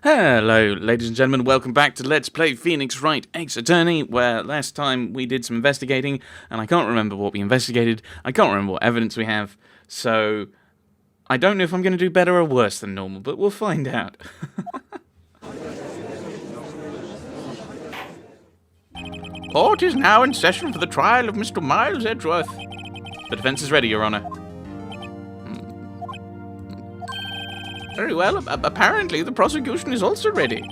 Hello, ladies and gentlemen, welcome back to Let's Play Phoenix Wright, Ex-Attorney, where last time we did some investigating, and I can't remember what we investigated, I can't remember what evidence we have, so I don't know if I'm going to do better or worse than normal, but we'll find out. Court is now in session for the trial of Mr. Miles Edgeworth. The defense is ready, Your Honor. Very well, apparently the prosecution is also ready.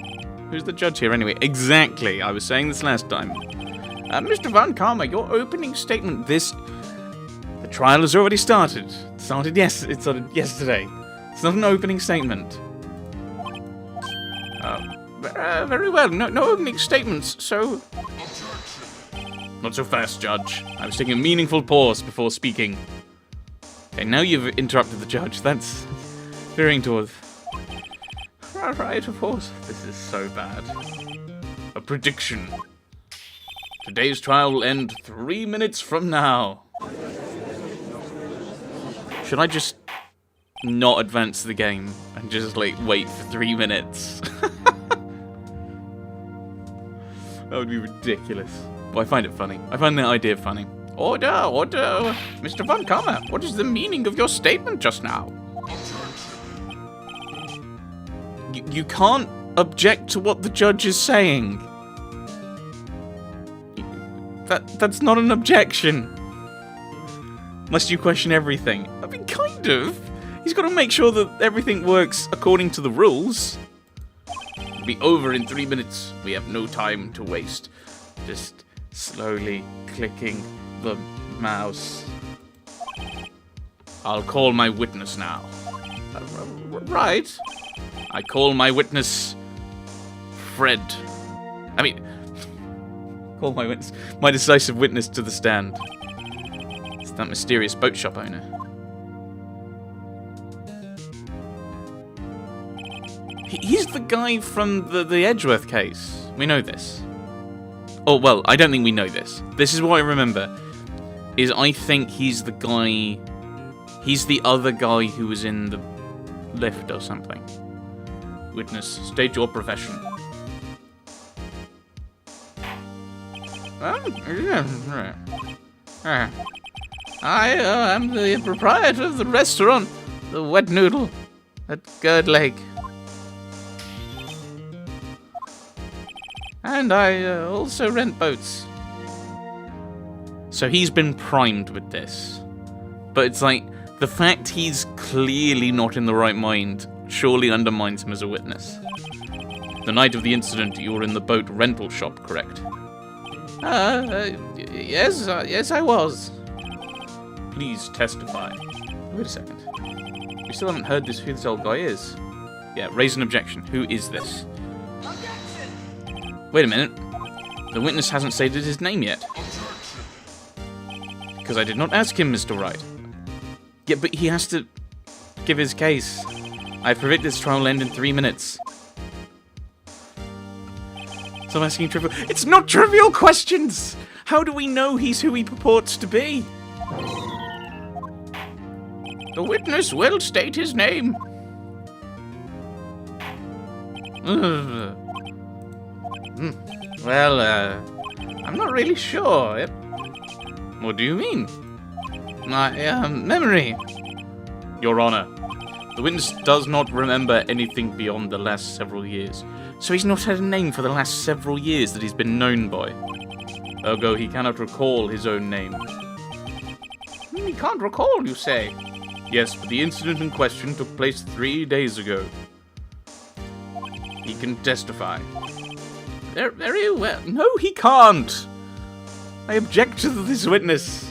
Who's the judge here anyway? Exactly, I was saying this last time. Mr. Von Karma, your opening statement, the trial has already started. It started yesterday. It's not an opening statement. Very well, no opening statements, so... Not so fast, Judge. I was taking a meaningful pause before speaking. Okay, now you've interrupted the judge. That's... veering towards... Right, of course. This is so bad. A prediction. Today's trial will end 3 minutes from now. Should I just not advance the game and just, like, wait for 3 minutes? That would be ridiculous. Well, I find it funny. I find the idea funny. Order! Mr. Von Karma, what is the meaning of your statement just now? You can't object to what the judge is saying. That's not an objection. Must you question everything? I mean, kind of. He's got to make sure that everything works according to the rules. It'll be over in 3 minutes. We have no time to waste. Just slowly clicking the mouse. I'll call my witness now. Right. I call my witness, Fred. I mean, call my witness, my decisive witness to the stand. It's that mysterious boat shop owner. He's the guy from the Edgeworth case. We know this. Oh, well, I don't think we know this. This is what I remember. Is I think he's the guy... He's the other guy who was in the lift or something. Witness, state your profession. I am the proprietor of the restaurant, the Wet Noodle, at Gerd Lake. And I also rent boats. So he's been primed with this. But it's like, the fact he's clearly not in the right mind surely undermines him as a witness. The night of the incident, you were in the boat rental shop, correct? Yes, I was. Please testify. Wait a second. We still haven't heard who this old guy is. Yeah, raise an objection. Who is this? Wait a minute. The witness hasn't stated his name yet. Because I did not ask him, Mr. Wright. Yeah, but he has to give his case. I predict this trial will end in 3 minutes. So I'm asking trivial... It's not trivial questions! How do we know he's who he purports to be? The witness will state his name. Well, I'm not really sure. What do you mean? My, memory. Your Honor, the witness does not remember anything beyond the last several years. So he's not had a name for the last several years that he's been known by. Ergo, he cannot recall his own name. He can't recall, you say? Yes, but the incident in question took place 3 days ago. He can testify. Very well. No, he can't. I object to this witness.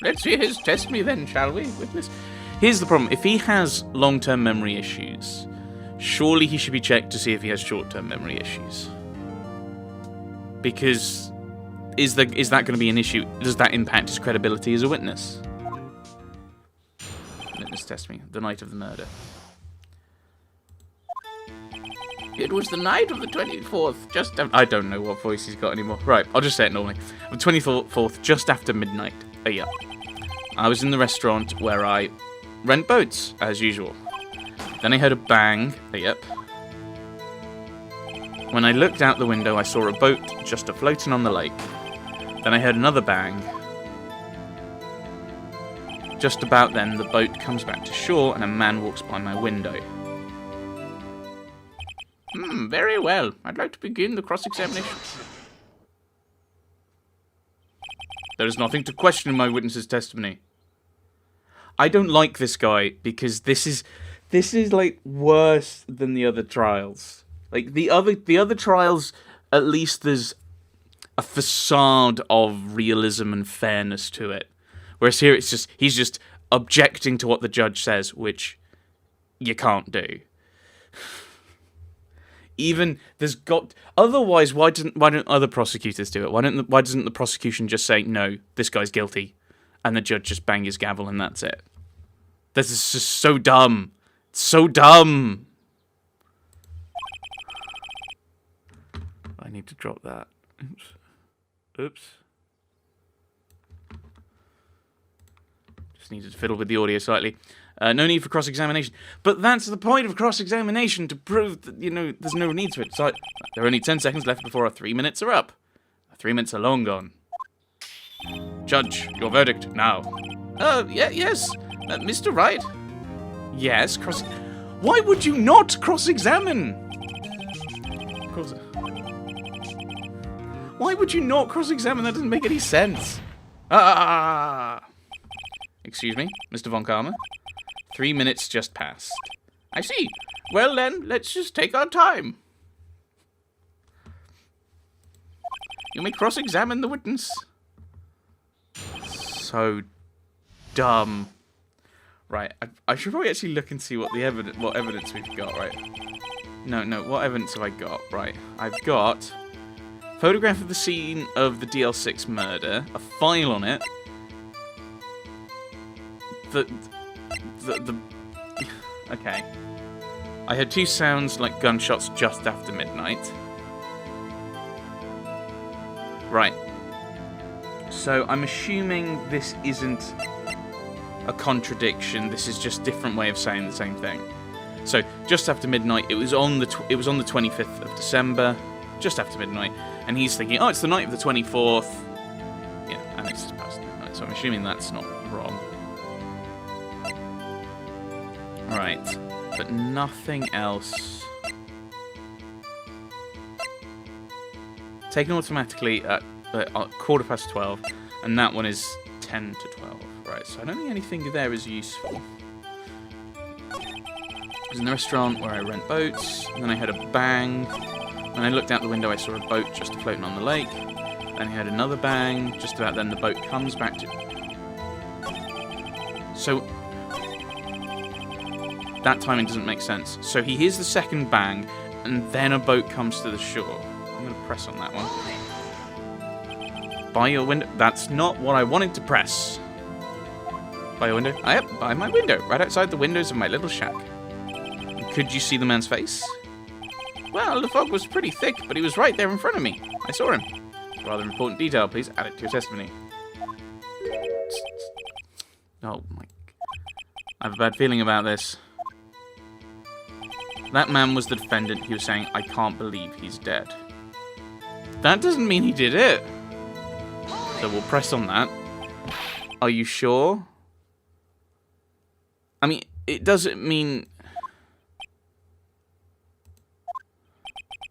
Let's hear his testimony then, shall we, witness? Here's the problem. If he has long-term memory issues, surely he should be checked to see if he has short-term memory issues. Because is that going to be an issue? Does that impact his credibility as a witness? Witness testimony. The night of the murder. It was the night of the 24th, I don't know what voice he's got anymore. Right, I'll just say it normally. The 24th, just after midnight. Yeah. I was in the restaurant where I rent boats, as usual. Then I heard a bang. Yep. When I looked out the window, I saw a boat just a-floating on the lake. Then I heard another bang. Just about then, the boat comes back to shore and a man walks by my window. Very well. I'd like to begin the cross-examination. There is nothing to question in my witness's testimony. I don't like this guy because this is like worse than the other trials. Like the other trials, at least there's a facade of realism and fairness to it. Whereas here he's just objecting to what the judge says, which you can't do. Even there's got otherwise why don't other prosecutors do it? Why doesn't the prosecution just say no, this guy's guilty, and the judge just bang his gavel and that's it? This is just so dumb. So dumb. I need to drop that. Oops. Just needed to fiddle with the audio slightly. No need for cross-examination. But that's the point of cross-examination, to prove that, there's no need to it. So there are only 10 seconds left before our 3 minutes are up. Our 3 minutes are long gone. Judge, your verdict now. Yes. Mr. Wright? Yes, Why would you not cross-examine? Why would you not cross-examine? That doesn't make any sense. Excuse me, Mr. Von Karma. 3 minutes just passed. I see. Well then, let's just take our time. You may cross-examine the witness. So dumb. Right, I should probably actually look and see what evidence we've got, right? No, what evidence have I got? Right, I've got photograph of the scene of the DL6 murder, a file on it, okay. I heard 2 sounds like gunshots just after midnight. Right. So I'm assuming this isn't a contradiction. This is just a different way of saying the same thing. So just after midnight, it was on the 25th of December, just after midnight, and he's thinking, oh, it's the night of the 24th. Yeah, and it's just past midnight. So I'm assuming that's not wrong. Right, but nothing else. Taken automatically at 12:15, and that one is 10 to 12. Right, so I don't think anything there is useful. I was in the restaurant where I rent boats, and then I heard a bang. When I looked out the window, I saw a boat just floating on the lake. Then I heard another bang. Just about then, the boat comes back to... So... that timing doesn't make sense. So he hears the second bang, and then a boat comes to the shore. I'm going to press on that one. By your window. That's not what I wanted to press. By your window? Yep, by my window. Right outside the windows of my little shack. Could you see the man's face? Well, the fog was pretty thick, but he was right there in front of me. I saw him. It's a rather important detail. Please add it to your testimony. Oh, my... I have a bad feeling about this. That man was the defendant. He was saying, I can't believe he's dead. That doesn't mean he did it. So we'll press on that. Are you sure? I mean, it doesn't mean...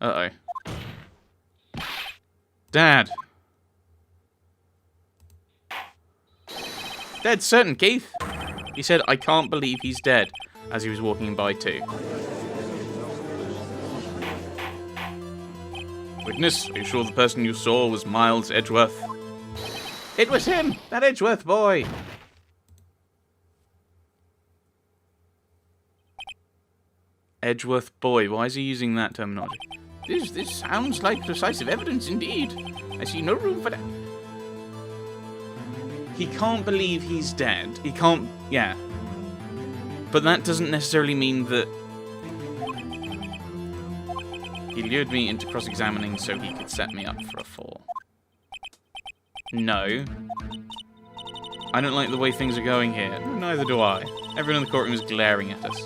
Uh-oh. Dad. Dead certain, Keith. He said, I can't believe he's dead, as he was walking by too. Witness, are you sure the person you saw was Miles Edgeworth? It was him! That Edgeworth boy! Edgeworth boy, why is he using that terminology? This sounds like decisive evidence indeed. I see no room for that. He can't believe he's dead. He can't... yeah. But that doesn't necessarily mean that... He lured me into cross-examining so he could set me up for a fall. No. I don't like the way things are going here. Neither do I. Everyone in the courtroom is glaring at us.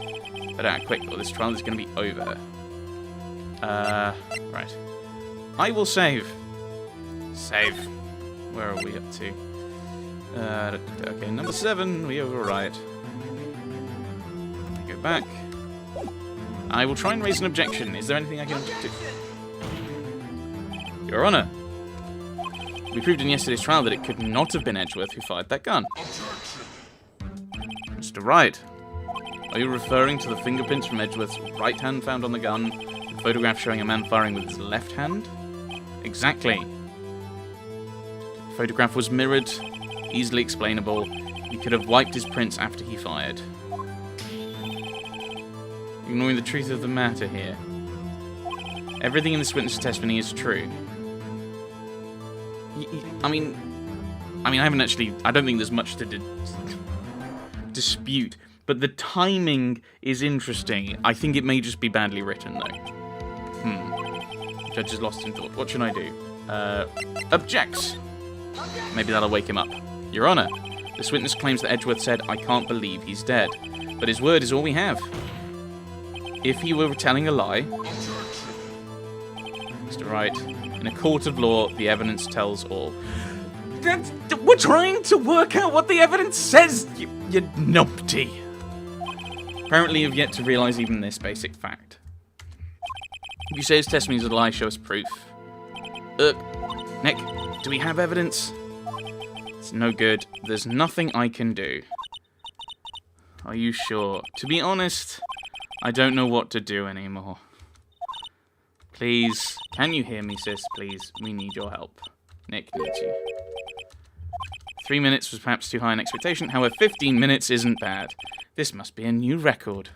But act quick or this trial is going to be over. Right. I will save. Save. Where are we up to? Okay, number 7, we overwrite. Go back. I will try and raise an objection. Is there anything I can object to? Your Honor. We proved in yesterday's trial that it could not have been Edgeworth who fired that gun. Mr. Wright, are you referring to the fingerprints from Edgeworth's right hand found on the gun, the photograph showing a man firing with his left hand? Exactly. The photograph was mirrored, easily explainable. He could have wiped his prints after he fired. Ignoring the truth of the matter here. Everything in this witness testimony is true. I mean, I haven't actually... I don't think there's much to dispute, but the timing is interesting. I think it may just be badly written, though. Judge is lost in thought. What should I do? Objects. Maybe that'll wake him up. Your Honor, this witness claims that Edgeworth said, "I can't believe he's dead." But his word is all we have. If he were telling a lie... Mr. Wright, in a court of law, the evidence tells all. We're trying to work out what the evidence says, you numpty. Apparently you've yet to realise even this basic fact. If you say his testimony is a lie, show us proof. Nick, do we have evidence? It's no good. There's nothing I can do. Are you sure? To be honest, I don't know what to do anymore. Please, can you hear me, sis? Please, we need your help. Nick needs you. 3 minutes was perhaps too high an expectation. However, 15 minutes isn't bad. This must be a new record.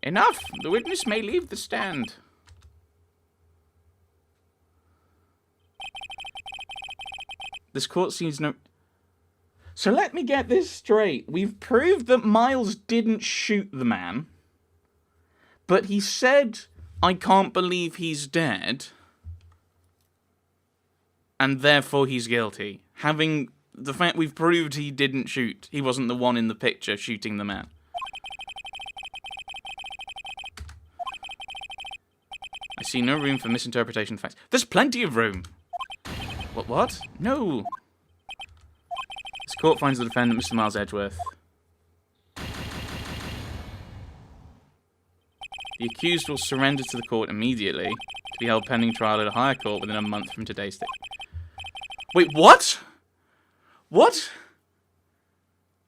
Enough! The witness may leave the stand. This court sees no... So let me get this straight. We've proved that Miles didn't shoot the man. But he said, "I can't believe he's dead." And therefore he's guilty. Having the fact we've proved he didn't shoot. He wasn't the one in the picture shooting the man. I see no room for misinterpretation of facts. There's plenty of room. What? No. This court finds the defendant, Mr. Miles Edgeworth. The accused will surrender to the court immediately to be held pending trial at a higher court within a month from today's date. Wait, what? What?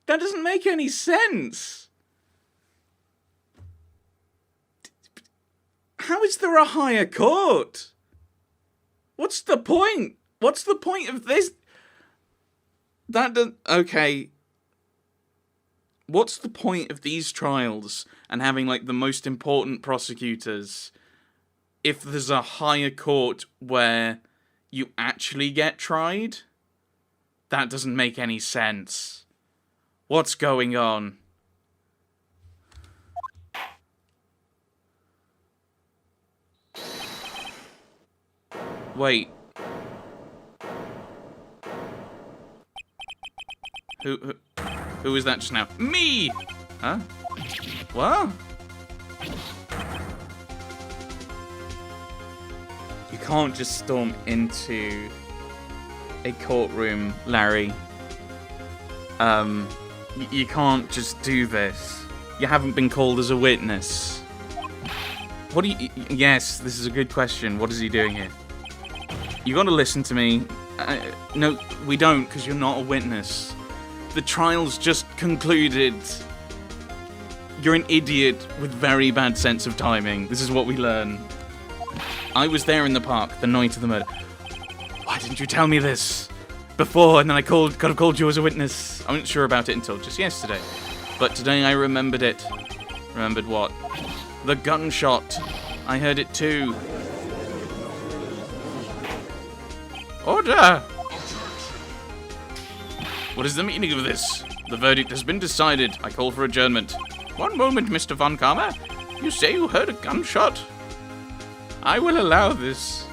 That doesn't make any sense. How is there a higher court? What's the point? What's the point of this? That doesn't... Okay. What's the point of these trials and having, like, the most important prosecutors if there's a higher court where you actually get tried? That doesn't make any sense. What's going on? Wait. Who is that just now? Me! Huh? What? You can't just storm into a courtroom, Larry. You can't just do this. You haven't been called as a witness. What do you... Yes, this is a good question. What is he doing here? You gotta listen to me. No, we don't, because you're not a witness. The trial's just concluded. You're an idiot with very bad sense of timing. This is what we learn. I was there in the park the night of the murder. Why didn't you tell me this before? And then I could have called you as a witness. I wasn't sure about it until just yesterday. But today I remembered it. Remembered what? The gunshot. I heard it too. Order! What is the meaning of this? The verdict has been decided. I call for adjournment. One moment, Mr. Von Karma. You say you heard a gunshot? I will allow this.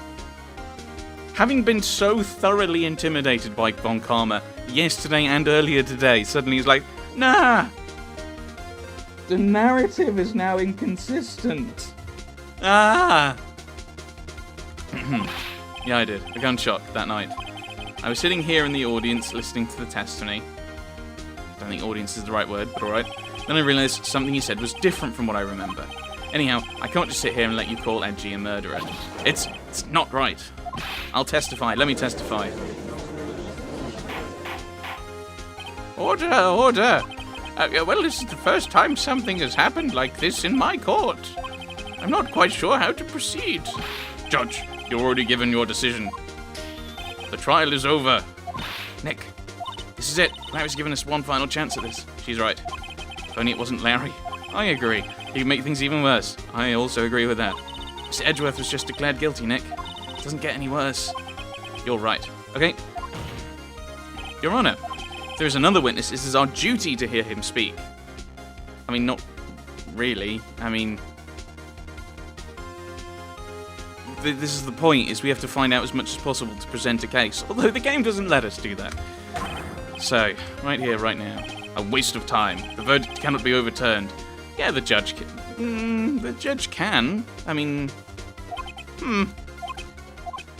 Having been so thoroughly intimidated by Von Karma yesterday and earlier today, suddenly he's like, nah! The narrative is now inconsistent. Ah! Yeah, I did. A gunshot that night. I was sitting here in the audience listening to the testimony. I don't think audience is the right word, but alright. Then I realised something he said was different from what I remember. Anyhow, I can't just sit here and let you call Edgy a murderer. It's not right. I'll testify. Let me testify. Order, order. Well, this is the first time something has happened like this in my court. I'm not quite sure how to proceed. Judge, you've already given your decision. The trial is over. Nick, this is it. Larry's given us one final chance at this. She's right. If only it wasn't Larry. I agree. He can make things even worse. I also agree with that. Mr. Edgeworth was just declared guilty, Nick. It doesn't get any worse. You're right. Okay? Your Honor, if there is another witness, it is our duty to hear him speak. I mean, not really. I mean, this is the point, is we have to find out as much as possible to present a case. Although the game doesn't let us do that. So, right here, right now. A waste of time. The verdict cannot be overturned. Yeah, the judge can. The judge can. I mean,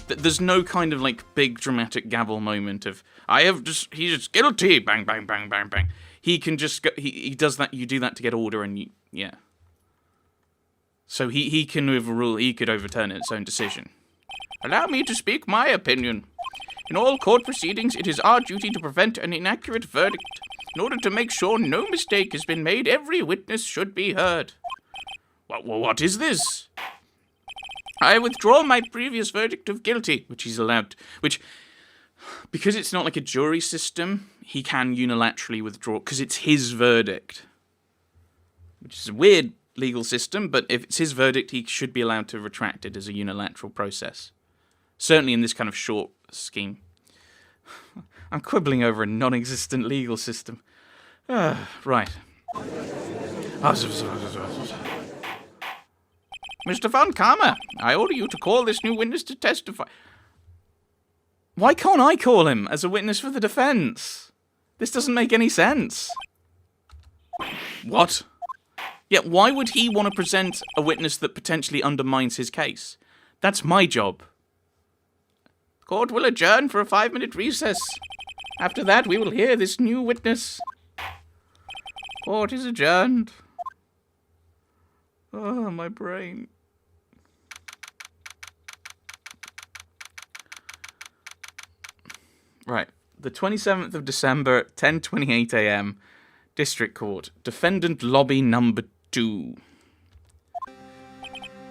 There's no kind of, like, big dramatic gavel moment of, he's just guilty, bang, bang, bang, bang, bang. He can just go, he does that, you do that to get order, and yeah. So he can overrule, he could overturn its own decision. Allow me to speak my opinion. In all court proceedings, it is our duty to prevent an inaccurate verdict. In order to make sure no mistake has been made, every witness should be heard. What is this? I withdraw my previous verdict of guilty, which he's allowed to, because it's not like a jury system, he can unilaterally withdraw, because it's his verdict. Which is a weird legal system, but if it's his verdict, he should be allowed to retract it as a unilateral process. Certainly in this kind of short scheme. I'm quibbling over a non-existent legal system. Right. Mr. Von Karma, I order you to call this new witness to testify. Why can't I call him as a witness for the defense? This doesn't make any sense. What? Yeah, why would he want to present a witness that potentially undermines his case? That's my job. Court will adjourn for a 5-minute recess. After that, we will hear this new witness. Court is adjourned. Oh, my brain. Right. The 27th of December, 10:28 a.m. District Court. Defendant Lobby Number 2.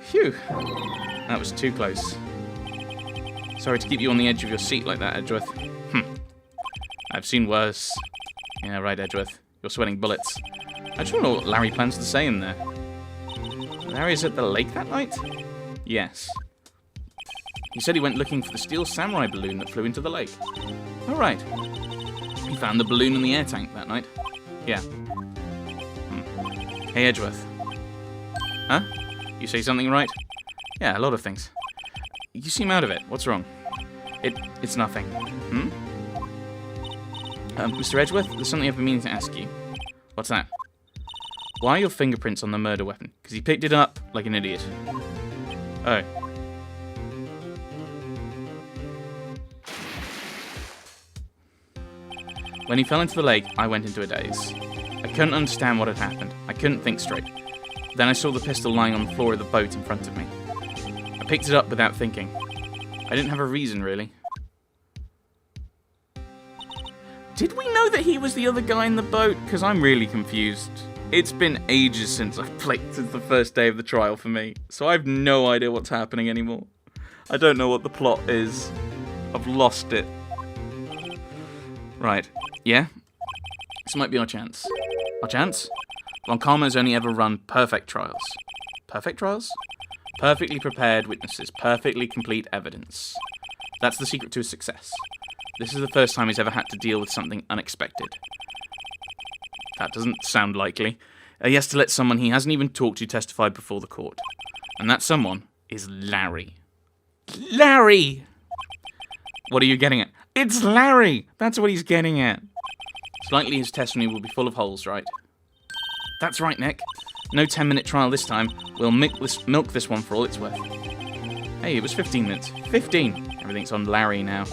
Phew. That was too close. Sorry to keep you on the edge of your seat like that, Edgeworth. I've seen worse. Yeah, right, Edgeworth. You're sweating bullets. I just want to know what Larry plans to say in there. Larry's at the lake that night? Yes. He said he went looking for the steel samurai balloon that flew into the lake. Oh, right. He found the balloon in the air tank that night. Yeah. Hey, Edgeworth. Huh? You say something right? Yeah, a lot of things. You seem out of it. What's wrong? It's nothing. Mr. Edgeworth, there's something I've been meaning to ask you. What's that? Why are your fingerprints on the murder weapon? Because he picked it up like an idiot. Oh. When he fell into the lake, I went into a daze. I couldn't understand what had happened. I couldn't think straight. Then I saw the pistol lying on the floor of the boat in front of me. I picked it up without thinking. I didn't have a reason, really. Did we know that he was the other guy in the boat? Because I'm really confused. It's been ages since I've played, since the first day of the trial for me. So I have no idea what's happening anymore. I don't know what the plot is. I've lost it. Right. Yeah? This might be our chance. Our chance? Von Karma's only ever run perfect trials. Perfect trials? Perfectly prepared witnesses. Perfectly complete evidence. That's the secret to his success. This is the first time he's ever had to deal with something unexpected. That doesn't sound likely. He has to let someone he hasn't even talked to testify before the court. And that someone is Larry. Larry! What are you getting at? It's Larry! That's what he's getting at. It's likely his testimony will be full of holes, right? That's right, Nick. No 10-minute trial this time. We'll milk this one for all it's worth. Hey, it was 15 minutes. 15! Everything's on Larry now.